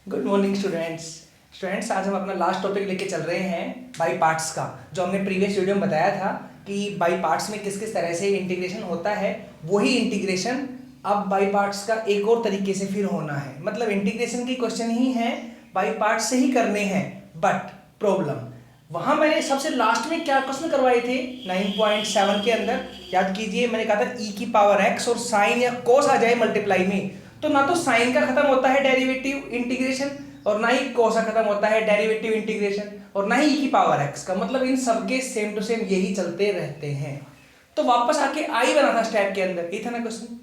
Good morning students आज हम अपना लास्ट टॉपिक लेके चल रहे हैं बाई पार्ट्स का। जो हमने प्रीवियस वीडियो में बताया था कि बाई पार्ट्स में किस किस तरह से इंटीग्रेशन होता है, वही इंटीग्रेशन अब बाई पार्ट्स का एक और तरीके से फिर होना है। मतलब इंटीग्रेशन की क्वेश्चन ही है, बाई पार्ट्स से ही करने हैं, बट प्रॉब्लम वहां मैंने सबसे लास्ट में क्या क्वेश्चन करवाए थे 9.7 के अंदर, याद कीजिए। मैंने कहा था ई की पावर एक्स और साइन या कोस आ जाए मल्टीप्लाई में, तो ना तो साइन का खत्म होता है डेरिवेटिव इंटीग्रेशन और ना ही कोस का खत्म होता है डेरिवेटिव इंटीग्रेशन और ना ही ई की पावर एक्स का। मतलब इन सबके सेम टू सेम यही चलते रहते हैं। तो वापस आके आई बना था स्टेप के अंदर, ये था ना क्वेश्चन।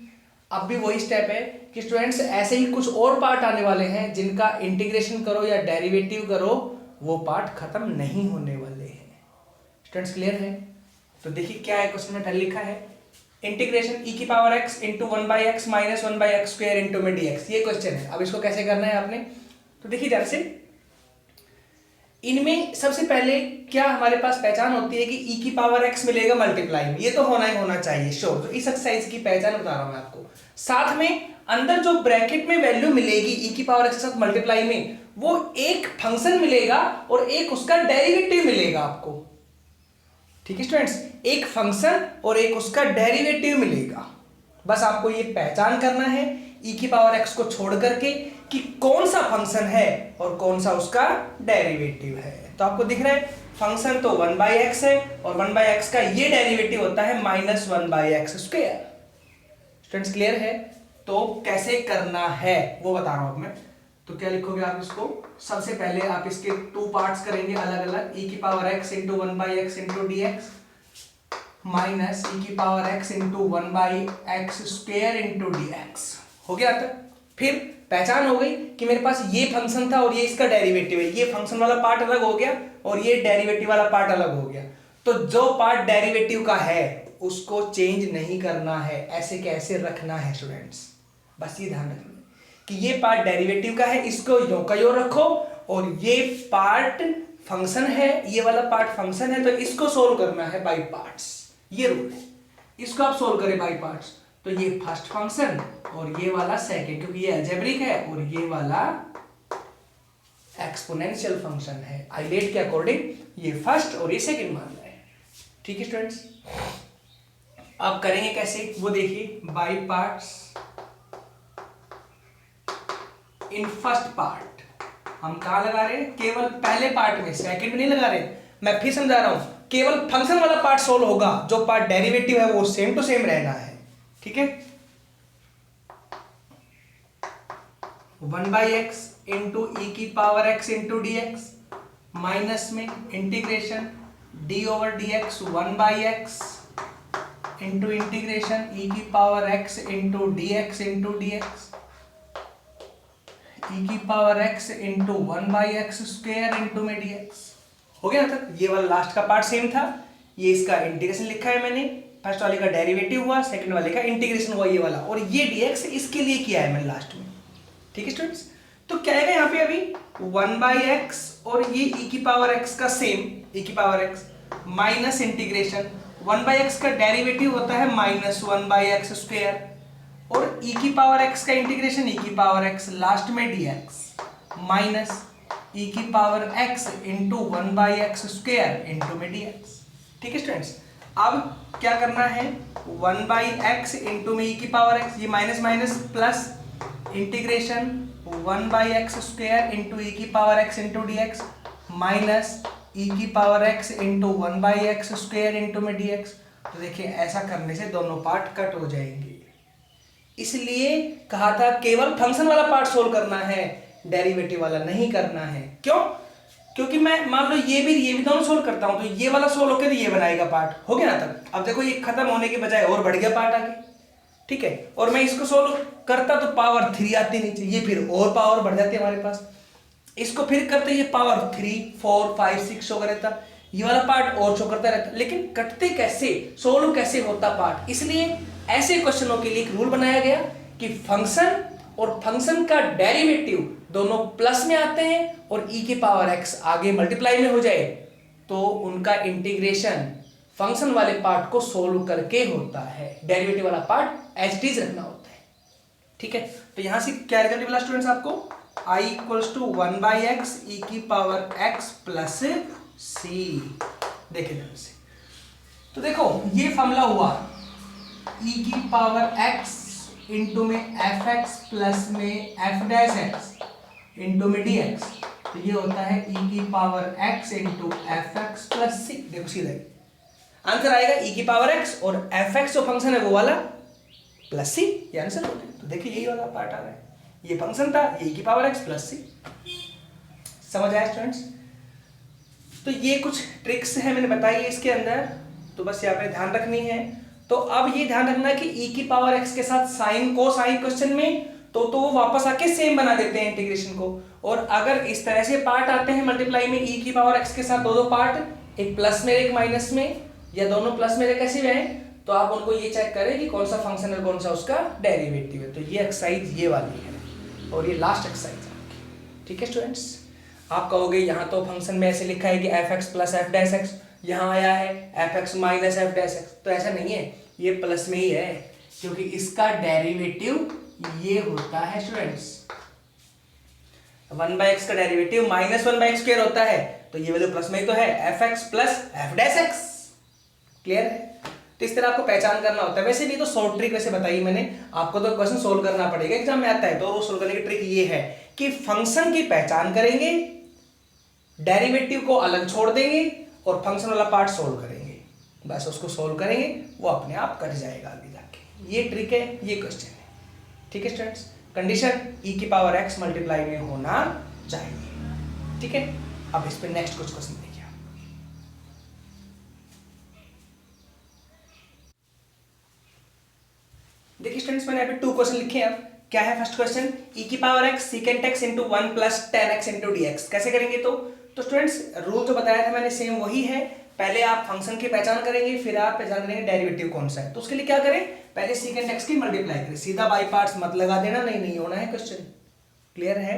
अब भी वही स्टेप है कि स्टूडेंट्स ऐसे ही कुछ और पार्ट आने वाले हैं जिनका इंटीग्रेशन करो या डेरिवेटिव करो वो पार्ट खत्म नहीं होने वाले हैं। स्टूडेंट्स क्लियर है? तो देखिए क्या है क्वेश्चन में लिखा है, इंटीग्रेशन ई की power x into 1/x minus 1/x square into में dx। ये क्वेश्चन है। अब इसको कैसे करना है आपने, तो देखिए ध्यान से। इनमें सबसे पहले क्या हमारे पास पहचान होती है कि ई की पावर एक्स मिलेगा मल्टीप्लाई में, ये तो होना ही होना चाहिए श्योर। तो इस एक्सरसाइज की पहचान बता रहा हूं मैं आपको। साथ में अंदर जो ब्रैकेट में वैल्यू मिलेगी ई की पावर एक्स के साथ मल्टीप्लाई में, वो एक फंक्शन मिलेगा और एक उसका डेरिवेटिव मिलेगा आपको। ठीक है स्टूडेंट्स, एक फंक्शन और एक उसका डेरिवेटिव मिलेगा। बस आपको ये पहचान करना है ई की पावर एक्स को छोड़ करके कि कौन सा फंक्शन है और कौन सा उसका डेरिवेटिव है। तो आपको दिख रहा है फंक्शन तो 1/x है और 1/x का ये डेरिवेटिव होता है minus 1/x square. Students clear है? तो कैसे करना है वो बता रहा हूं मैं। तो क्या लिखोगे आप इसको, सबसे पहले आप इसके टू पार्ट्स करेंगे अलग अलग, ई की power x into 1/x into dx minus e की power x into 1/x square into dx। हो गया तक? फिर पहचान हो गई कि मेरे पास ये फंक्शन था और ये इसका डेरिवेटिव है। ये फंक्शन वाला पार्ट अलग हो गया और ये डेरिवेटिव वाला पार्ट अलग हो गया। तो जो पार्ट डेरिवेटिव का है उसको चेंज नहीं करना है, ऐसे कैसे रखना है स्टूडेंट्स। बस ये ध्यान रखना कि ये पार्ट डेरिवेटिव का है, इसको यो का यो रखो, और ये पार्ट फंक्शन है, ये वाला पार्ट फंक्शन है, तो इसको सोल्व करना है बाय पार्ट्स। ये रूल है, इसको आप सोल्व करें बाय पार्ट्स। तो ये फर्स्ट फंक्शन और ये वाला सेकंड, क्योंकि ये अलजेब्रिक है और ये वाला एक्सपोनेंशियल फंक्शन है। आइलेट के अकॉर्डिंग ये फर्स्ट और ये सेकंड मान रहे हैं। ठीक है स्टूडेंट्स, आप करेंगे कैसे वो देखिए। By parts in first part हम कहां लगा रहे हैं, केवल पहले पार्ट में, सेकंड में नहीं लगा रहे। मैं फिर समझा रहा हूं, केवल फंक्शन वाला पार्ट सोल्व होगा, जो पार्ट डेरिवेटिव है वो सेम टू सेम रहना है। ठीक है, 1/x इंटू ई की power x into dx minus में integration d/dx 1/x into integration e की power x into dx into dx e की power x into 1/x square into में dx। हो गया ना तक? ये वाला लास्ट का पार्ट सेम था, ये इसका इंटीग्रेशन लिखा है मैंने, फर्स्ट वाले का डेरिवेटिव हुआ, सेकंड वाले का इंटीग्रेशन हुआ ये वाला, और ये dx इसके लिए किया है मैंने लास्ट में। ठीक है स्टूडेंट्स, तो क्या आएगा यहाँ पे अभी 1/x और ये e की पावर x का सेम, e की power x minus integration 1/x का डेरिवेटिव होता है माइनस 1/x स्क्वायर, और e की पावर x का इंटीग्रेशन e की पावर x लास्ट में dx माइनस e की power x into 1/x square into में dx। ठीक है स्टूडेंट्स, अब क्या करना है, 1/x इंटू में e की पावर x, ये minus minus plus integration 1/x square into e की power x into dx minus e की power x into 1/x square into में dx। तो देखिए ऐसा करने से दोनों पार्ट कट हो जाएंगे, इसलिए कहा था केवल फंक्शन वाला पार्ट सोल्व करना है, डेरिवेटिव वाला नहीं करना है। क्यों? क्योंकि मैं मान लो ये भी दोनों सोल्व करता हूं, तो ये वाला सोल्व होकर ये बनाएगा पार्ट। हो गया ना तक? अब देखो ये खत्म होने के बजाय और बढ़ गया पार्ट आगे। ठीक है, और मैं इसको सोल्व करता तो पावर 3 आती नीचे, ये फिर और पावर बढ़ जाती है हमारे पास। इसको फिर करते ये पावर 3 4 5 6 शो रहता, ये वाला पार्ट और शो करता रहता। लेकिन कटते कैसे, सोल्व कैसे होता पार्ट, इसलिए ऐसे क्वेश्चनों के लिए एक रूल बनाया गया कि फंक्शन और फंक्शन का डेरिवेटिव दोनों प्लस में आते हैं और e की पावर x आगे मल्टीप्लाई में हो जाए तो उनका इंटीग्रेशन फंक्शन वाले पार्ट को सोल्व करके होता है, डेरिवेटिव वाला पार्ट एज इट इज रखना होता है। ठीक है, तो यहां से क्या रिजल्ट मिला स्टूडेंट्स आपको, आई इक्वल्स टू 1/x ई की पावर x प्लस सी। देखिए ध्यान से, तो देखो ये फॉर्मूला हुआ ई की पावर x इंटू में एफ एक्स प्लस में एफ डैश एक्स इंटू में डी एक्स, तो ये होता है ई की power x into f x plus c. देखो सीधा आंसर आएगा ई की पावर x और एफ एक्स जो फंक्शन है वो वाला प्लस सी, ये आंसर हो गया। तो देखिए यही वाला पार्ट आ रहा है, ये फंक्शन था ई की पावर x प्लस सी। समझ आया स्टूडेंट्स? तो ये कुछ ट्रिक्स है मैंने बताई है इसके अंदर, तो बस यहाँ पे ध्यान रखनी है। तो अब ये ध्यान रखना कि ई की पावर x के साथ साइन को साइन क्वेश्चन में तो वो वापस आके सेम बना देते हैं इंटीग्रेशन को, और अगर इस तरह से पार्ट आते हैं मल्टीप्लाई में ई की पावर x के साथ दो पार्ट, एक प्लस में एक माइनस में, या दोनों प्लस में कैसे भी आए, तो आप उनको ये चेक करें कि कौन सा फंक्शन है कौन सा उसका डेरिवेटिव है। तो ये एक्सरसाइज ये वाली है और ये लास्ट एक्सरसाइज है। ठीक है स्टूडेंट्स, आप कहोगे यहाँ तो फंक्शन में ऐसे लिखा है कि F x plus F dash x, यहाँ आया है F x minus F dash x, तो ऐसा नहीं है, ये प्लस में ही है क्योंकि इसका डेरिवेटिव ये होता है स्टूडेंट्स, 1/x का डेरिवेटिव माइनस 1/x स्क्वायर होता है, तो ये वैल्यू प्लस में ही तो है, F x plus F dash x. Clear है? तो इस तरह आपको पहचान करना होता है। वैसे भी तो शॉर्ट ट्रिक वैसे बताई मैंने, आपको तो क्वेश्चन सोल्व करना पड़ेगा, एग्जाम में आता है, तो वो सोल्व करने की ट्रिक ये है कि फंक्शन की पहचान करेंगे, डेरिवेटिव को अलग छोड़ देंगे और फंक्शन वाला पार्ट सोल्व करेंगे, बस उसको सोल्व करेंगे, वो अपने आप कट जाएगा आगे जाके। ये ट्रिक है, ये क्वेश्चन है। ठीक है स्टूडेंट्स, कंडीशन ई की पावर x मल्टीप्लाई में होना चाहिए। ठीक है, अब इस पे नेक्स्ट कुछ क्वेश्चन देखिए। देखिए स्टूडेंट्स, मैंने अभी 2 क्वेश्चन लिखे हैं। अब क्या है फर्स्ट क्वेश्चन, ई की power x secant x into 1 plus tan x into D x, कैसे करेंगे? तो स्टूडेंट्स रूल जो बताया था मैंने सेम वही है, पहले आप फंक्शन की पहचान करेंगे, फिर आप पहचान करेंगे डेरिवेटिव कौन सा है। तो उसके लिए क्या करें, पहले सीकेंट x की मल्टीप्लाई करें, सीधा बाई पार्ट्स मत लगा देना, नहीं होना है क्वेश्चन। क्लियर है?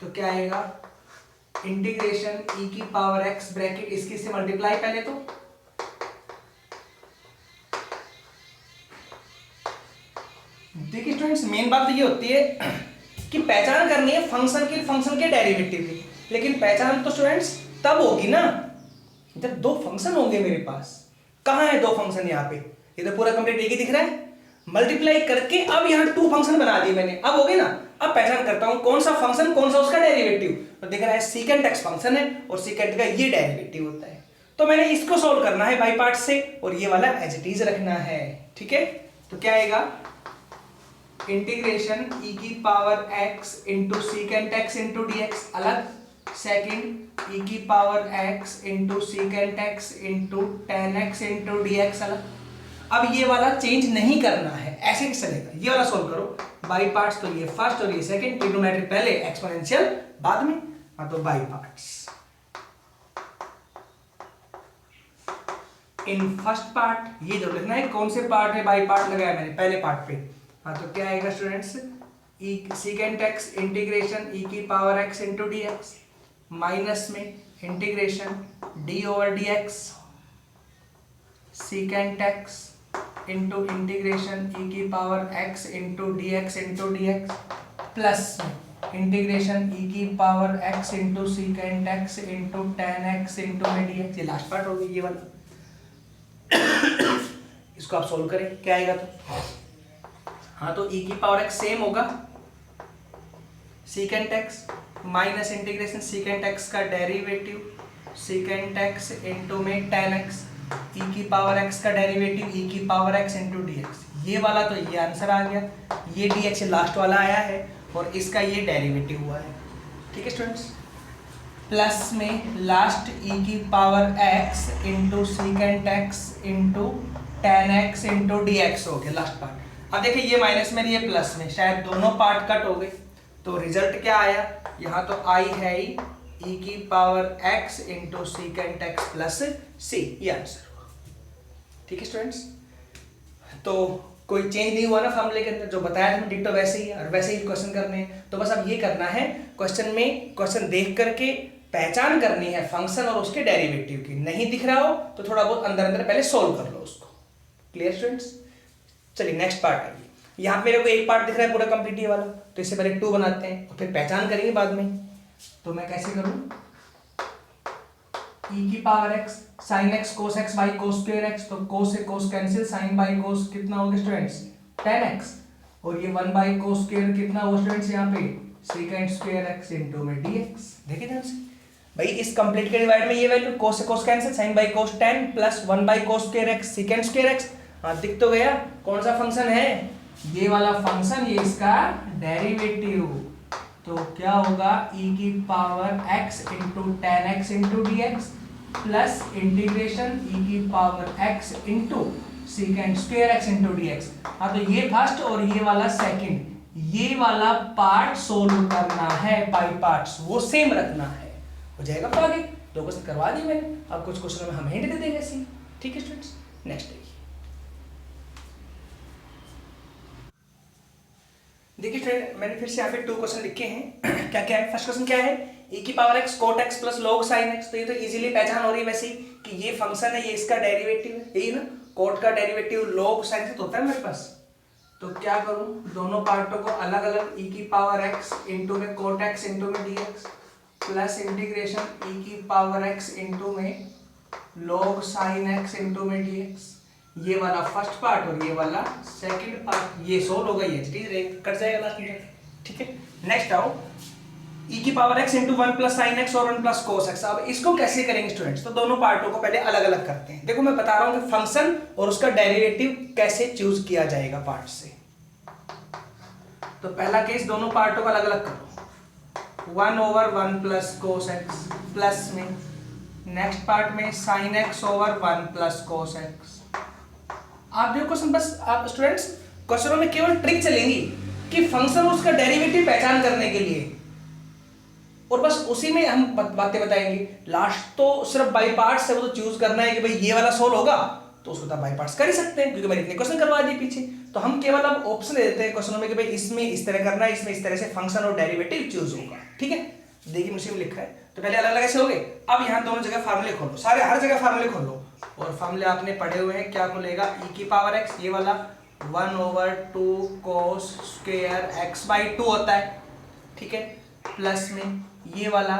तो क्या आएगा, इंटीग्रेशन ई की पावर x ब्रैकेट इसकी से मल्टीप्लाई पहले तो, देखिए स्टूडेंट्स मेन बात तो ये होती है कि पहचान करनी है फंक्शन के डेरिवेटिव की, लेकिन पहचान तो स्टूडेंट्स तब होगी ना जब 2 फंक्शन होंगे मेरे पास। कहाँ है 2 फंक्शन? यहाँ पे, ये तो पूरा कंप्लीट एक ही दिख रहा है, मल्टीप्लाई करके अब यहाँ 2 फंक्शन बना दिए मैंने, अब हो गए ना। अब पहचान करता हूँ कौन सा फंक्शन कौन सा उसका डेरिवेटिव, तो दिख रहा है सीकेंट x फंक्शन है और सीकेंट का ये डेरिवेटिव होता है, तो मैंने इसको सोल्व करना है बाई पार्ट से और ये वाला एज इट इज रखना है। ठीक है, तो क्या आएगा, इंटीग्रेशन ई की power x into secant x into D x अलग, सेकेंड ई की power x into secant x into tan x into D x अलग। अब ये वाला चेंज नहीं करना है, ऐसे ही चलेगा, ये वाला सोल्व करो बाई पार्ट्स, तो ये फर्स्ट और ये सेकेंड, ट्रिग्नोमेट्रिक पहले एक्सपोनेंशियल बाद में, हाँ तो by parts. In first part ये जो लिखना है कौन से पार्ट में बाई पार्ट लगाया मैंने, पहले पार्ट पे, हाँ तो क्या आएगा students, e secant x integration e की power x into D x minus में integration d over d x secant x into integration e की power x into D x plus में इंटीग्रेशन ई की power x into secant x into tan x into में d x. ये last part होगी ये वाला, इसको आप सोल्व करें, क्या आएगा तो, हाँ तो e की पावर x सेम होगा secant x minus integration secant x का डेरिवेटिव सीकेंट x इंटू में टेन एक्स, e की पावर x का डेरिवेटिव e की power x into D x, ये वाला तो ये आंसर आ गया, ये डी एक्स लास्ट वाला आया है और इसका ये डेरिवेटिव हुआ है। ठीक है स्टूडेंट्स, प्लस में लास्ट e की power x into secant x into tan x into D X हो गया लास्ट पार्ट। अब देखिए ये माइनस में ये प्लस में, शायद दोनों पार्ट कट हो गए, तो रिजल्ट क्या आया, यहाँ तो आई है ई की power x into secant x plus c, ये आंसर हुआ। ठीक है स्टूडेंट्स, तो कोई चेंज नहीं हुआ ना फॉर्मूले के अंदर, जो बताया था डिट्टो वैसे ही और वैसे ही क्वेश्चन करने हैं। तो बस अब ये करना है क्वेश्चन में, क्वेश्चन देख करके पहचान करनी है फंक्शन और उसके डेरिवेटिव की, नहीं दिख रहा हो तो थोड़ा बहुत अंदर अंदर पहले सोल्व कर लो उसको। Clear students? चलिए नेक्स्ट पार्ट आइए, यहाँ पे मेरे को एक पार्ट दिख रहा है पूरा कंप्लीट ये वाला, तो इससे पहले 2 बनाते हैं और फिर पहचान करेंगे बाद में। तो मैं कैसे करूँ, e की power x sin x cos x by cos square x, तो cos से cos cancel, sin by cos कितना हो गया स्टूडेंट्स 10x, और ये 1 बाई cos स्क्वायर कितना होगा स्टूडेंट्स यहाँ पे सेकंड स्क्वायर x इनटू में dx। देखिए ध्यान से भाई, इस कंप्लीट के डिवाइड में ये वैल्यू cos से cos cancel, sin by cos 10 plus 1 by cos square x second square x। हाँ दिख तो गया कौन सा फंक्शन है, ये वाला फंक्शन, ये इसका डेरिवेटिव। तो क्या होगा e की power x into 10x into dx plus integration e की power x into second square x into dx। हाँ तो ये फर्स्ट और ये वाला सेकंड, ये वाला पार्ट सोल्व करना है बाई पार्ट्स, वो सेम रखना है, हो जाएगा। तो आगे 2 क्वेश्चन करवा दिए मैंने, अब कुछ क्वेश्चन में हम हिंट दे देंगे ऐसे। ठीक है स्टूडेंट्स, नेक्स्ट देखिए स्टूडेंट, मैंने फिर से यहाँ पे 2 क्वेश्चन लिखे हैं। क्या क्या है, फर्स्ट क्वेश्चन क्या है, e की power x cot x plus log sin x। तो ये तो इजीली पहचान हो रही है वैसे ही कि ये फंक्शन है, ये इसका डेरिवेटिव है, यही ना, cot का डेरिवेटिव log sin से तो होता है मेरे पास। तो क्या करूं, दोनों पार्टों को अलग अलग e की पावर x इंटू में cot x इंटू में dx प्लस इंटीग्रेशन e की पावर x इंटू में log sin x इंटू में dx, ये वाला फर्स्ट पार्ट और ये वाला सेकंड पार्ट, ये सोल्व हो गई है, ठीक कट जाएगा लास्ट में। ठीक है, नेक्स्ट आओ, e की power x into 1 plus sine x और 1 प्लस कोस एक्स। अब इसको कैसे करेंगे स्टूडेंट्स, तो दोनों पार्टों को पहले अलग अलग करते हैं। देखो मैं बता रहा हूं कि फंक्शन और उसका डेरिवेटिव कैसे चूज किया जाएगा पार्ट से। तो पहला केस, दोनों पार्टों को अलग अलग करो, 1 over 1 plus cos x plus में नेक्स्ट पार्ट में sine x over 1 plus cos x. आप देखो क्वेश्चन, बस आप स्टूडेंट्स क्वेश्चनों में केवल ट्रिक चलेंगी कि फंक्शन उसका डेरिवेटिव पहचान करने के लिए, और बस उसी में हम बातें बताएंगे। लास्ट तो सिर्फ बाई पार्ट्स है, वो तो चूज करना है कि भाई ये वाला सोल्व होगा तो उसको तो बाई पार्ट्स कर ही सकते हैं, क्योंकि मैंने इतने क्वेश्चन करवा दिए पीछे। तो हम केवल अब ऑप्शन दे देते हैं क्वेश्चनों में कि भाई इसमें इस तरह करना है, इसमें इस तरह से फंक्शन और डेरिवेटिव चूज होगा। ठीक है, देखिए मुझे लिखा है, तो पहले अलग अलग ऐसे हो गए। अब यहाँ दोनों जगह फार्मूले खोलो, सारे हर जगह फार्मूले खोलो, और फार्मूले आपने पढ़े हुए हैं। क्या खुलेगा, e की पावर x, ये वाला 1 over 2 cos square x by 2 होता है, ठीक है, प्लस में ये वाला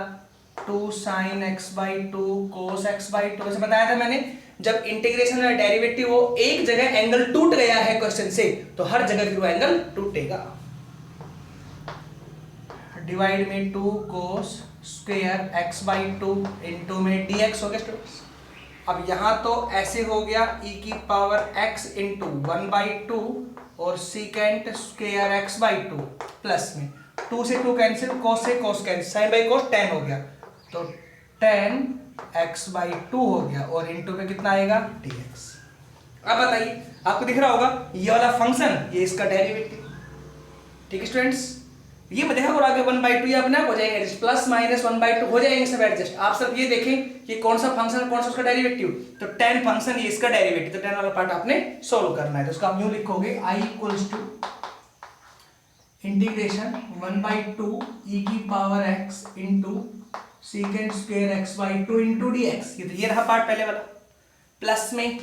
2 sin x by 2 cos x by 2। वैसे बताया था मैंने, जब इंटीग्रेशन या डेरिवेटिव हो एक जगह एंगल टूट गया है क्वेश्चन से, तो हर जगह फिर वो एंगल टूटेगा। डिवाइड में 2 cos square x by 2 into में dx हो गया स्टूडेंट्स। अब यहाँ तो ऐसे हो गया e की पावर x इंटू 1 बाई 2 और secant square x by 2 plus में 2 से 2 कैंसिल, cos से cos cancel, sine by cos 10 हो गया, तो 10 x बाई 2 हो गया, और इंटू में कितना आएगा dx। अब बताइए, आपको दिख रहा होगा ये वाला फंक्शन, ये इसका डेरिवेटिव। ठीक है स्टूडेंट्स, ये मैं देखा और आगे 1 बाई 2 ये अपने आप हो जाएंगे एडजस्ट, प्लस माइनस 1 बाई 2 हो जाएंगे सब एडजस्ट। आप सब ये देखें कि कौन सा फंक्शन कौन सा उसका डेरिवेटिव, तो 10 फंक्शन ये इसका डेरिवेटिव, तो 10 वाला पार्ट आपने सोल्व करना है। तो उसका आप यूं लिखोगे, i equals to integration 1 by 2 e की power x into second square x by 2 into dx। ये तो ये रहा पार्ट पहले वाला, प्लस में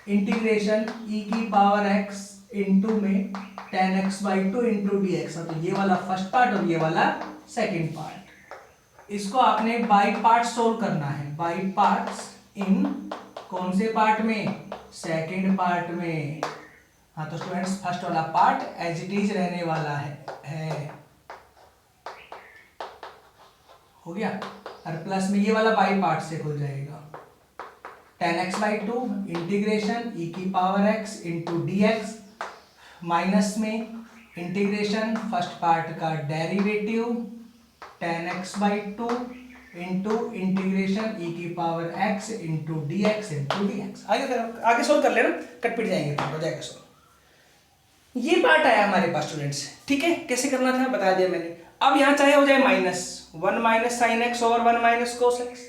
इंटीग्रेशन e की पावर x इंटू में 10x बाई 2 इंटू dx। तो ये वाला फर्स्ट पार्ट और ये वाला सेकंड पार्ट, इसको आपने बाई पार्ट सोल्व करना है, बाई पार्ट्स इन कौन से पार्ट में, सेकंड पार्ट में। हाँ तो स्टूडेंट्स फर्स्ट वाला पार्ट एज इट इज रहने वाला है। हो गया, और प्लस में ये वाला बाई पार्ट से खुल जाएगा, 10x बाई 2 इंटीग्रेशन e की power x into dx minus में इंटीग्रेशन फर्स्ट पार्ट का derivative 10x by 2 into integration e की power x into dx into dx। आगे सोल्व कर लेना, कट पिट जाएंगे तो हो जाएगा सोल्व। ये पार्ट आया हमारे पास स्टूडेंट्स, ठीक है, कैसे करना था बता दिया मैंने। अब यहाँ चाहे हो जाए minus 1 minus sine x over 1 minus cos x,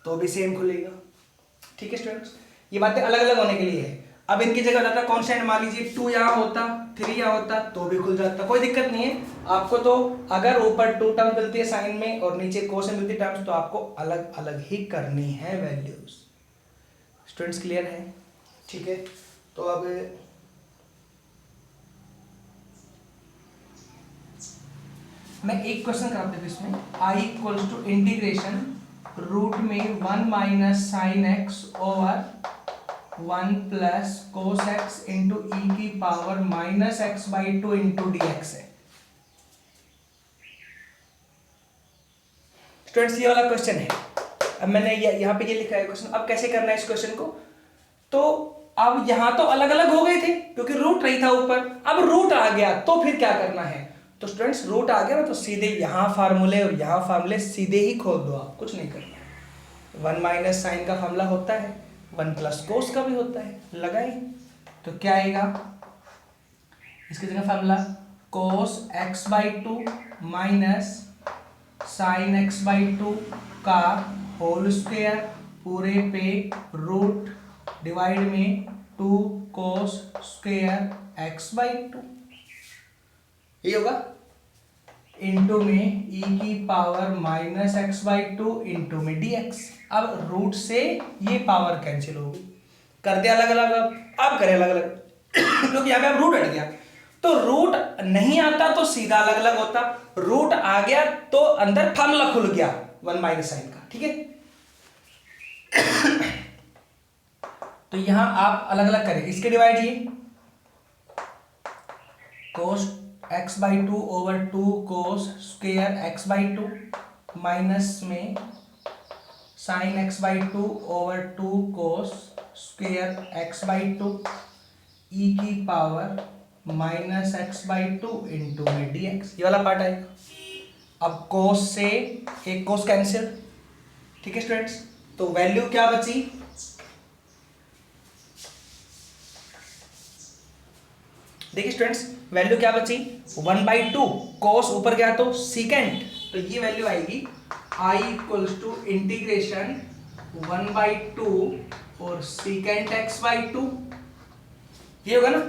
तो भी सेम खुलेगा। ठीक है स्टूडेंट्स, ये बातें अलग अलग होने के लिए है। अब इनकी जगह जाता कांस्टेंट, मान लीजिए 2 यहाँ होता 3 यहाँ होता तो भी खुल जाता, कोई दिक्कत नहीं है आपको। तो अगर ऊपर 2 टर्म मिलती है साइन में और नीचे कोस में मिलती है टर्म्स, तो आपको अलग अलग ही करनी है वैल्यूज। स्टूडेंट्स क्लियर है? ठीक है, तो अब मैं एक क्वेश्चन कराता हूँ इसमें, I equals to integration root में 1 minus sine x over 1 plus cos x into e की power minus x by 2 into D x है। स्टूडेंट्स ये वाला क्वेश्चन है। अब मैंने यहाँ पे ये लिखा है क्वेश्चन। अब कैसे करना है इस क्वेश्चन को, तो अब यहां तो अलग अलग हो गए थे क्योंकि रूट नहीं था ऊपर, अब रूट आ गया तो फिर क्या करना है, तो स्टूडेंट्स रूट आ गया ना तो सीधे यहां फार्मूले और यहां फार्मूले सीधे ही खोल दो, आप कुछ नहीं करना है। 1 माइनस साइन का फार्मूला होता है, 1 प्लस कोस का भी होता है, लगाए तो क्या आएगा, इसकी जगह formula cos x by 2 minus sine x by 2 का होल स्क्वायर पूरे पे रूट डिवाइड में 2 कोस स्क्वायर एक्स बाई 2, ये होगा इंटू में ई की power minus x by 2 into में डी एक्स। अब रूट से ये पावर कैंसिल होगी, कर दिया अलग अलग, अब करें अलग अलग क्योंकि यहाँ पे अब रूट हट गया, तो रूट नहीं आता तो सीधा अलग अलग होता, रूट आ गया तो अंदर फार्मूला खुल गया 1 माइनस साइन का, ठीक है। तो यहां आप अलग अलग करें, इसके डिवाइड ये cos x by 2 over 2 cos square x by 2 minus में sine x by 2 over 2 cos square x by 2 e की power minus x by 2 into में डी एक्स, ये वाला पार्ट आएगा। अब कोस से एक कोस कैंसिल, ठीक है स्टूडेंट्स, तो वैल्यू क्या बची, देखिए स्टूडेंट्स वैल्यू क्या बची 1 बाई 2, कोस ऊपर गया तो सीकेंट, तो ये वैल्यू आएगी आई इक्वल्स टू इंटीग्रेशन 1 बाई 2 और सीकेंट एक्स बाई 2, ये होगा ना,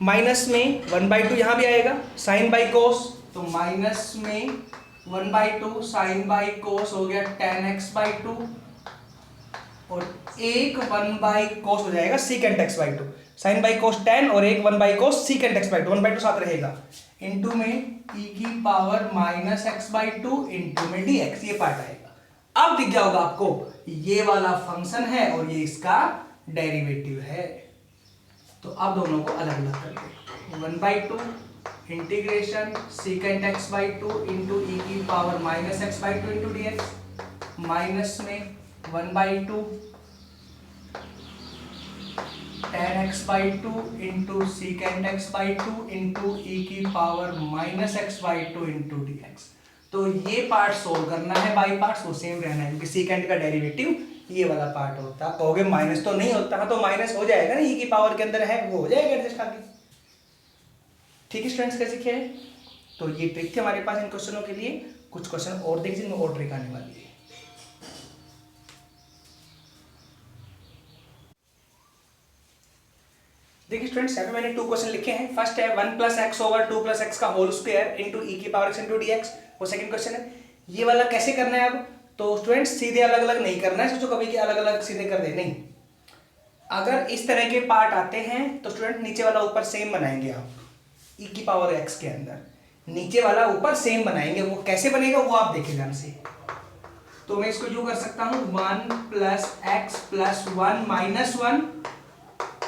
माइनस में 1 बाई 2 यहां भी आएगा, साइन बाई कोस, तो माइनस में 1 बाई 2 साइन बाई कोस हो गया tan x बाई 2 और एक 1 बाई कोस हो जाएगा secant x by 2, sine by cos tan और एक 1 by cos secant x by 2, 1 by 2 साथ रहेगा, इंटू में e की power minus x by 2 into में dx, ये पार्ट आएगा। अब दिख गया होगा आपको ये वाला फंक्शन है और ये इसका डेरिवेटिव है, तो अब दोनों को अलग अलग कर दो, 1 by 2 integration secant x by 2 into e की power minus x by 2 into D x minus में 1 by 2 tan x by 2 into secant x by 2 into e की power minus x by 2 into D x. तो ये part solve करना है, by parts वो same रहना है क्योंकि सीकेंट का डेरिवेटिव ये वाला पार्ट होता है। कहोगे माइनस तो नहीं होता, तो माइनस हो जाएगा ना, ई की पावर के अंदर है वो हो जाएगा एडजस्ट आगे, ठीक है स्टूडेंट्स, कैसे किया है, तो ये ट्रिक थी हमारे पास इन क्वेश्चनों के लिए। कुछ क्वेश्चन और देख जिनमें और ट्रिक आने वाली है। देखिए स्टूडेंट्स यहाँ पे मैंने 2 क्वेश्चन लिखे हैं। फर्स्ट है 1 plus x over 2 plus x का होल स्क्वायर इंटू ई की power x into D x, वो सेकंड क्वेश्चन है। ये वाला कैसे करना है अब, तो स्टूडेंट्स सीधे अलग अलग नहीं करना है, सोचो कभी कि अलग अलग सीधे कर दे, नहीं। अगर इस तरह के पार्ट आते हैं तो स्टूडेंट नीचे वाला ऊपर सेम बनाएंगे आप, ई की पावर एक्स के अंदर नीचे वाला ऊपर सेम बनाएंगे, वो कैसे बनेगा वो आप देखें ध्यान से। तो मैं इसको यूं कर सकता हूं 1 प्लस एक्स प्लस 1 माइनस 1,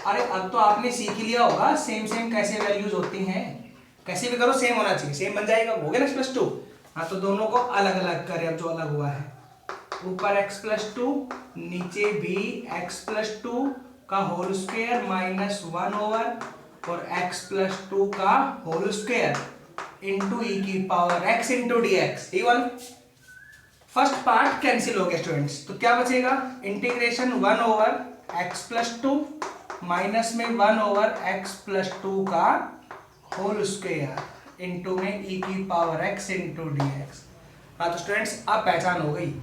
अरे अब तो आपने सीख ही लिया होगा सेम सेम कैसे वैल्यूज होती हैं, कैसे भी करो सेम होना चाहिए, सेम बन जाएगा, हो गया ना प्लस 2। हाँ तो दोनों को अलग अलग करें, अब जो अलग हुआ है ऊपर x प्लस 2 नीचे भी x प्लस 2 का होल स्क्वायर माइनस 1 ओवर और x प्लस 2 का होल स्क्वायर इंटू ई की power x into D x, even first part cancel हो गया स्टूडेंट्स, तो क्या बचेगा integration 1 over x plus 2 minus में 1 ओवर x प्लस 2 का होल स्क्वायर इंटू में ई की power x into D x. हाँ तो स्टूडेंट्स अब पहचान हो गई,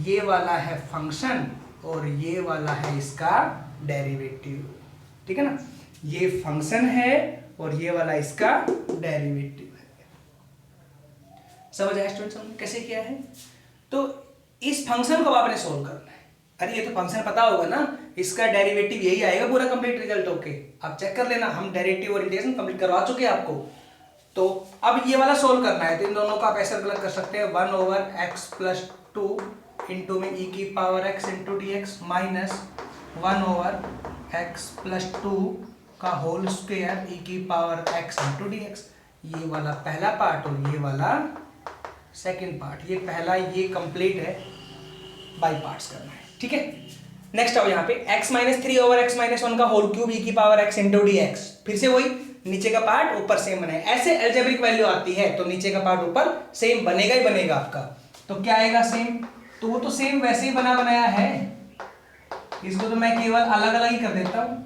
ये वाला है फंक्शन और ये वाला है इसका डेरिवेटिव, ठीक है ना, ये फंक्शन है और ये वाला इसका डेरिवेटिव है। समझ आया स्टूडेंट्स हमने कैसे किया है, तो इस फंक्शन को आपने सोल्व करना है। अरे ये तो फंक्शन पता होगा ना, इसका डेरिवेटिव यही आएगा पूरा कंप्लीट रिजल्ट। ओके आप चेक कर लेना, हम डेरिवेटिव और इंटीग्रेशन कंप्लीट करवा चुके हैं आपको, तो अब ये वाला सोल्व करना है, तो इन दोनों का आप ऐसे अलग कर सकते हैं, 1/x+2 इंटू में e⁻x into D x minus 1/x+2 का whole square e⁻x into D x. ये वाला पहला पार्ट और ये वाला सेकंड पार्ट, ये पहला ये कंप्लीट है, बाई पार्ट्स करना है, ठीक है। नेक्स्ट आओ यहाँ पे x-3/x-1 का whole cube e⁻x into D X, फिर से वही नीचे का पार्ट ऊपर सेम बनाए, ऐसे अलजेब्रिक वैल्यू आती है तो नीचे का पार्ट ऊपर सेम बनेगा ही बनेगा आपका। तो क्या आएगा सेम, तो वो तो सेम वैसे ही बना बनाया है, इसको तो मैं केवल अलग अलग ही कर देता हूँ,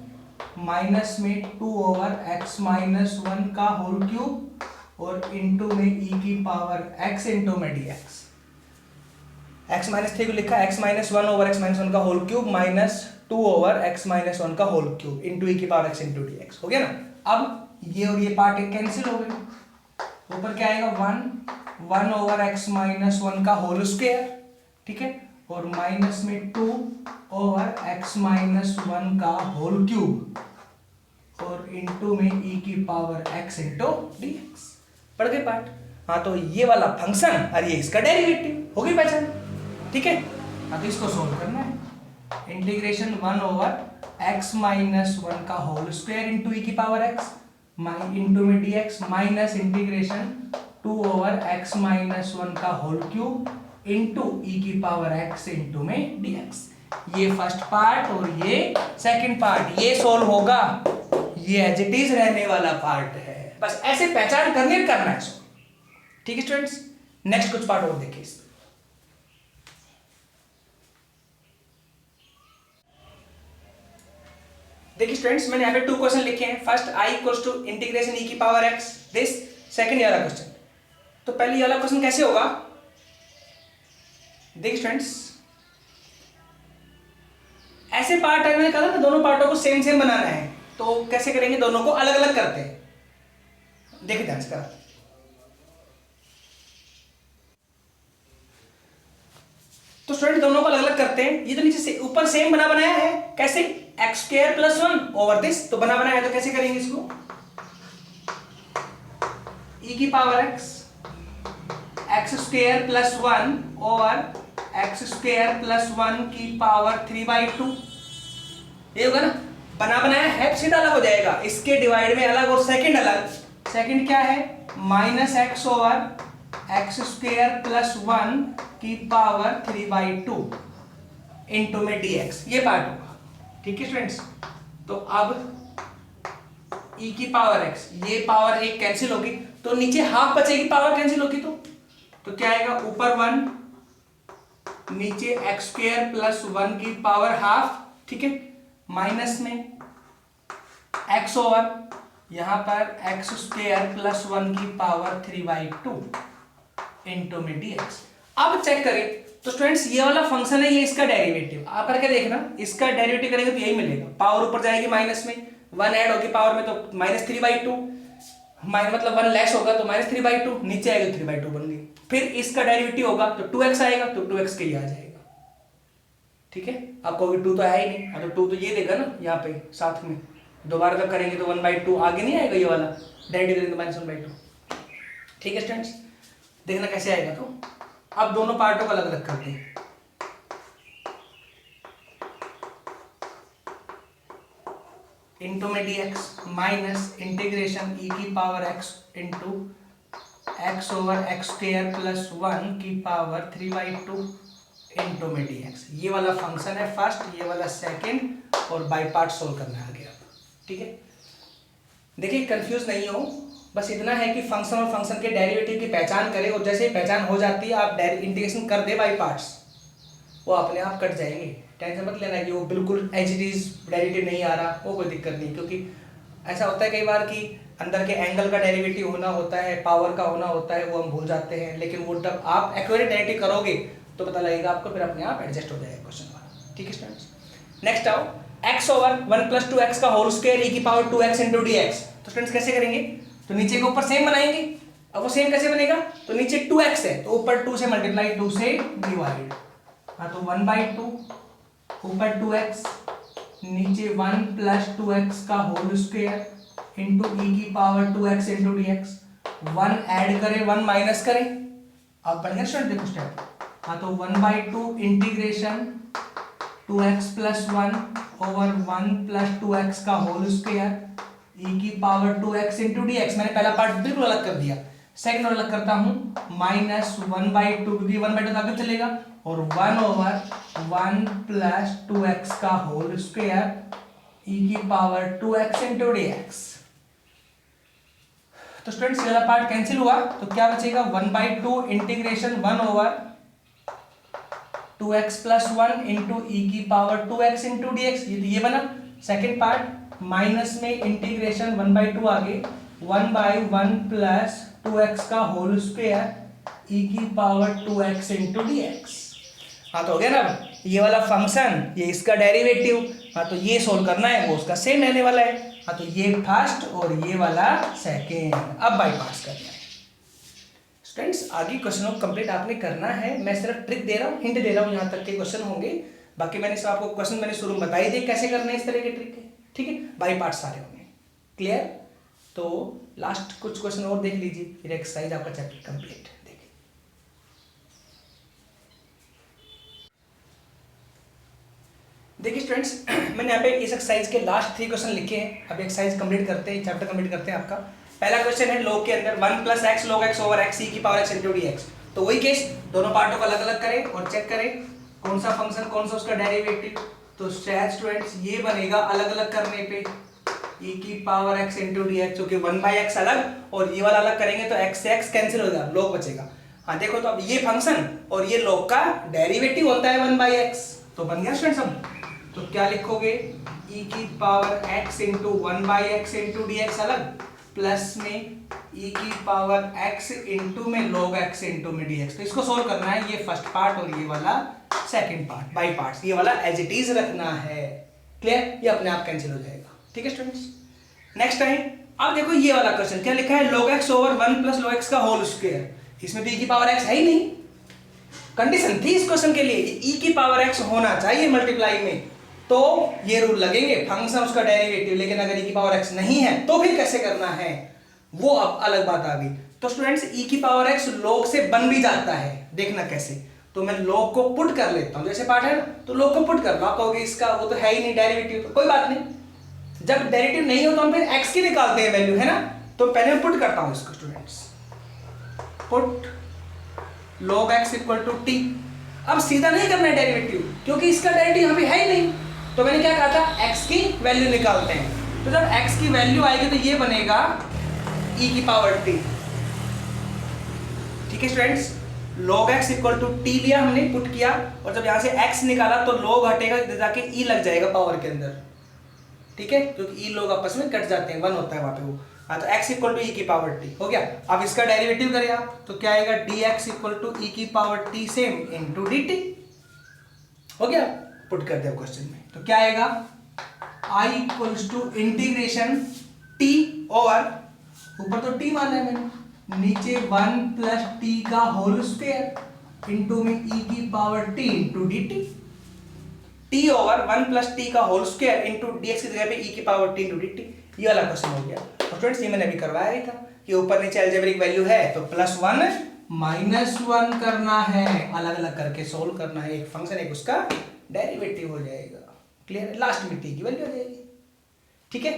माइनस में 2/x-1 का होल क्यूब और इंटू में e⁻x इंटू में डी एक्स। x-3 को लिखा x-1/x-1 का होल क्यूब माइनस 2/x-1 का whole cube into e⁻x into D X, हो गया ना। अब ये और ये पार्ट कैंसिल हो गए, ऊपर क्या आएगा 1/x-1 का होल स्क्वायर, ठीक है, और माइनस में 2/x-1 का होल क्यूब और इंटू में e⁻x इंटू डी एक्स। पढ़ गए पार्ट। हाँ, तो ये वाला फंक्शन और ये इसका डेरिवेटिव हो गई पहचान, ठीक है। हाँ, तो इसको सोल्व करना है, इंटीग्रेशन 1/x-1 का whole square into e⁻x into में d x minus integration 2/x-1 का whole cube into e⁻x into में डी एक्स। ये फर्स्ट पार्ट और ये सेकंड पार्ट ये सोल्व होगा, ये एज इट इज रहने वाला पार्ट है, बस ऐसे पहचान करना है इसको, ठीक है स्टूडेंट्स। नेक्स्ट कुछ पार्ट और देखिए। देखिए स्टूडेंट्स, मैंने यहाँ पे 2 क्वेश्चन लिखे हैं। First i equals to integration e⁻x दिस, सेकंड ये वाला क्वेश्चन। तो पहले ये वाला क्वेश्चन कैसे होगा, देखिए स्टूडेंट्स, ऐसे पार्ट है, मैंने कहा था ना दोनों पार्टों को सेम सेम बनाना है, तो कैसे करेंगे, दोनों को अलग अलग करते हैं। देखिए ध्यान से करा, तो स्टूडेंट दोनों को अलग अलग करते हैं। ये तो नीचे से ऊपर सेम बना बनाया है, कैसे, x² + 1 ओवर दिस, तो बना बनाया है, तो कैसे करेंगे इसको, e⁻x x² + 1 ओवर x² + 1 की पावर 3/2, ये होगा ना, बना बनाया है, सीधा अलग हो जाएगा, इसके डिवाइड में अलग और सेकंड अलग। सेकंड क्या है, -x ओवर x² + 1 की पावर 3/2 इंटू में dx, ये पार्ट होगा, ठीक है स्टूडेंट्स। तो अब e⁻x, ये पावर एक कैंसिल होगी, तो नीचे हाफ बचेगी, पावर कैंसिल होगी, तो क्या आएगा, ऊपर 1 नीचे x² + 1 की पावर हाफ, ठीक है, माइनस में x ओवर यहां पर x² + 1 की पावर 3/2 इंटू में dx। अब चेक करें तो स्टूडेंट्स, ये वाला फंक्शन है, ये इसका डेरिवेटिव आप करके देखना, इसका डेरिवेटिव करेंगे तो यही मिलेगा, पावर ऊपर जाएगी माइनस में, 1 ऐड होगी पावर में तो -3/2, मतलब 1 लेस होगा तो -3/2, नीचे आएगा तो 3/2 बन गई। फिर इसका डेरिवेटिव होगा तो 2x आएगा, तो 2x के ये आ जाएगा, ठीक है। आपको 2 तो है ही नहीं, तो 2 तो ये देगा ना यहाँ पे साथ में, दोबारा जब करेंगे तो 1/2 आगे नहीं आएगा, ये वाला डेरिवेटिव करेंगे तो -1/2, ठीक है स्टूडेंट्स। देखना कैसे आएगा, तो अब दोनों पार्टों को अलग अलग करते हैं। इंटू में dx minus integration e⁻x into x over x² + 1 की पावर 3/2 इंटू में dx। ये वाला फंक्शन है फर्स्ट, ये वाला सेकंड, और बाई पार्ट सोल्व करना है आगे, ठीक है। देखिए कंफ्यूज नहीं हो, बस इतना है कि फंक्शन और फंक्शन के डेरिवेटिव की पहचान करें, और जैसे ही पहचान हो जाती है आप इंटीग्रेशन कर दे बाई पार्ट्स, वो अपने आप कट जाएंगे। टेंशन मत लेना कि वो बिल्कुल एज इट इज डेरिवेटिव नहीं आ रहा, वो कोई दिक्कत नहीं, क्योंकि ऐसा होता है कई बार कि अंदर के एंगल का डेरिवेटिव होना होता है, पावर का होना होता है, वो हम भूल जाते हैं, लेकिन वो जब आप एक्यूरेट डेरिवेटिव करोगे तो पता लगेगा आपको, फिर अपने आप एडजस्ट हो जाएगा क्वेश्चन वाला, ठीक है स्टूडेंट्स। नेक्स्ट आओ, x ओवर 1 + 2x का whole square e⁻2x into dx। तो स्टूडेंट्स कैसे करेंगे, तो नीचे के ऊपर सेम बनाएंगे। अब वो सेम कैसे बनेगा, तो नीचे 2x है तो ऊपर 2 से मल्टीप्लाई, 2 से डिवाइड, हाँ तो 1/2 ऊपर 2x नीचे 1 + 2x का whole square into e⁻2x into dx 1 add करें 1 माइनस करें। अब बन गया स्टूडेंट, देखो स्टेप। हाँ तो 1/2 integration 2x plus 1 over 1 plus 2x का होल स्क्वायर e की power 2x into D x. मैंने पहला पार्ट बिल्कुल अलग कर दिया, सेकंड अलग करता हूं, माइनस 1/2 क्योंकि 1/2 आगे चलेगा, और 1 ओवर 1 प्लस 2x का होल स्क्वायर e की power 2x into D x. तो स्टूडेंट्स ये वाला पार्ट कैंसिल हुआ तो क्या बचेगा, 1/2 integration 1 over 2x plus 1 into e की power 2x into D x. ये बना सेकेंड पार्ट, माइनस में इंटीग्रेशन 1/2 आगे 1/1 प्लस 2x का होल स्क्वायर ई की power 2x into D x. हाँ तो हो गया ना, ये वाला फंक्शन ये इसका डेरिवेटिव, हाँ तो ये सोल्व करना है, वो उसका सेम रहने वाला है। हाँ तो ये फर्स्ट और ये वाला सेकेंड। अब बाई पार्ट्स करना है स्टूडेंट्स। आगे क्वेश्चनों को कंप्लीट आपने करना है, मैं सिर्फ ट्रिक दे रहा हूँ, हिंट दे रहा हूँ, यहाँ तक के क्वेश्चन होंगे, बाकी मैंने सब आपको क्वेश्चन मैंने शुरू में बताई दिए कैसे करना है इस तरह के ट्रिक है, ठीक है। बाई पार्ट सारे होंगे, क्लियर। तो लास्ट कुछ क्वेश्चन और देख लीजिए, फिर एक्सरसाइज आपका चैप्टर कंप्लीट। देखिए स्टूडेंट्स, मैंने यहाँ पे इस एक्सरसाइज के लास्ट 3 क्वेश्चन लिखे हैं। अब एक्सरसाइज कंप्लीट करते हैं, चैप्टर कंप्लीट करते हैं आपका। पहला क्वेश्चन है लॉग के अंदर 1 plus x log x over x e की power x into D x. तो वही केस, दोनों पार्टों को अलग अलग करें और चेक करें कौन सा फंक्शन कौन सा उसका डेरिवेटिव। तो शायद स्टूडेंट्स ये बनेगा अलग अलग करने पे ई की power x into D x, क्योंकि 1/x अलग और ये वाला अलग करेंगे तो एक्स से एक्स कैंसिल हो जाएगा, लॉग बचेगा। हाँ देखो, तो अब ये फंक्शन और ये लॉग का डेरिवेटिव होता है 1/x, तो बन गया स्टूडेंट्स। अब तो क्या लिखोगे, e की power x into 1/x into D x अलग, प्लस में e की पावर x इंटू में log x इंटू में dx। तो इसको सोल्व करना है, ये फर्स्ट पार्ट और ये वाला सेकंड पार्ट, बाई पार्ट्स। ये वाला एज इट इज रखना है, क्लियर, ये अपने आप कैंसिल हो जाएगा, ठीक है स्टूडेंट्स। नेक्स्ट टाइम अब देखो ये वाला क्वेश्चन क्या लिखा है, log x over 1 plus log x का होल स्क्वायर। इसमें तो e की पावर x है ही नहीं, कंडीशन थी इस क्वेश्चन के लिए e की पावर x होना चाहिए मल्टीप्लाई में, तो ये रूल लगेंगे, फंक्शन उसका डेरिवेटिव। लेकिन अगर e की पावर x नहीं है तो फिर कैसे करना है, वो अब अलग बात आ गई। तो स्टूडेंट्स e की पावर x log से बन भी जाता है, देखना कैसे। तो मैं log को पुट कर लेता हूं, जैसे पार्ट है ना, तो log को पुट कर लो। आप कहोगे इसका वो तो है ही नहीं डेरिवेटिव, तो कोई बात नहीं, जब डेरिवेटिव नहीं हो तो हम फिर x की निकालते हैं वैल्यू, है ना। तो पहले मैं पुट करता हूं इसको students, put log x equal to t। अब सीधा नहीं करना है डेरिवेटिव, क्योंकि इसका डेरिवेटिव यहाँ पे है ही नहीं। तो मैंने क्या कहा था, x की वैल्यू निकालते हैं। तो जब x की वैल्यू आएगी तो ये बनेगा e की पावर t, ठीक है students. log x equal to t लिया हमने, पुट किया, और जब यहां से x निकाला तो log हटेगा, जाके e लग जाएगा पावर के अंदर, ठीक है, क्योंकि e log आपस में कट जाते हैं, 1 होता है वहां पे वो। हाँ तो x इक्वल टू e की पावर t हो गया। अब इसका डेरिवेटिव करें आप तो क्या आएगा, dx इक्वल टू e की power t same into dt हो गया। पुट कर दिया क्वेश्चन में, तो क्या आएगा, i equals to integration t over, ऊपर तो t माना है मैंने, नीचे 1 प्लस t का होल स्क्वायर इंटू में e की power t into dt। t over 1 plus t का होल स्क्वायर इंटू dx की जगह पे e की पावर t इंटू dt। ये वाला क्वेश्चन हो गया। और स्टूडेंट्स ये मैंने अभी करवाया ही था कि ऊपर नीचे अलजेब्रिक वैल्यू है तो +1 -1 करना है, अलग अलग करके सोल्व करना है। एक फंक्शन एक उसका डेरिवेटिव हो जाएगा, क्लियर। लास्ट में t की वैल्यू आ जाएगी, ठीक है।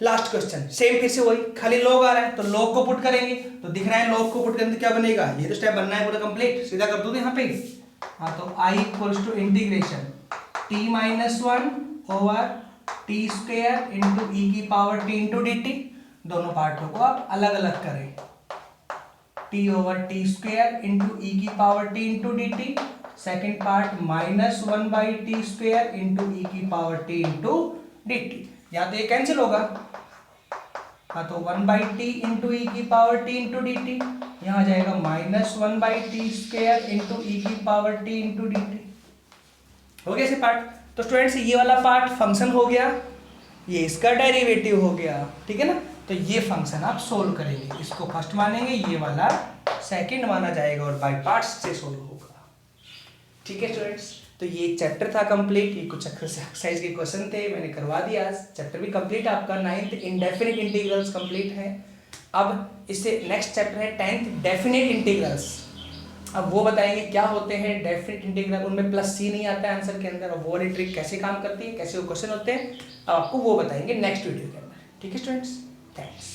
लास्ट क्वेश्चन सेम, फिर से वही, खाली log आ रहा है तो log को पुट करेंगे। तो दिख रहा है log को पुट करने से क्या बनेगा, ये तो स्टेप बनना है पूरा कंप्लीट, सीधा कर दूं यहाँ पे। हाँ तो i equals to integration t-1 over t square into e की पावर t इंटू dt। दोनों पार्टों को आप अलग अलग करें, t over t square into e की power t into dt। Second part -1/t square into e की पावर t इंटू dt। यहाँ तो ये कैंसिल होगा, हाँ तो 1/t इंटू e की पावर t इंटू dt, यहाँ आ जाएगा -1/t स्क्वायर इंटू e की पावर t इंटू dt। हो गया ऐसे पार्ट। तो स्टूडेंट्स ये वाला पार्ट फंक्शन हो गया, ये इसका डेरिवेटिव हो गया, ठीक है ना। तो ये फंक्शन आप सोल्व करेंगे, इसको फर्स्ट मानेंगे, ये वाला सेकंड माना जाएगा और बाय पार्ट्स से सोल्व होगा, ठीक है स्टूडेंट्स। तो ये चैप्टर था कंप्लीट, ये कुछ एक्सरसाइज के क्वेश्चन थे, मैंने करवा दिया आज। चैप्टर भी कंप्लीट आपका 9th इंडेफिनिट इंटीग्रल्स कंप्लीट है। अब इससे नेक्स्ट चैप्टर है 10th डेफिनेट इंटीग्रल्स। अब वो बताएंगे क्या होते हैं डेफिनेट इंटीग्रल, उनमें प्लस सी नहीं आता है आंसर के अंदर, और वो वाली ट्रिक कैसे काम करती है, कैसे वो क्वेश्चन होते हैं, अब आपको वो बताएंगे नेक्स्ट वीडियो के अंदर। ठीक है स्टूडेंट्स, थैंक्स।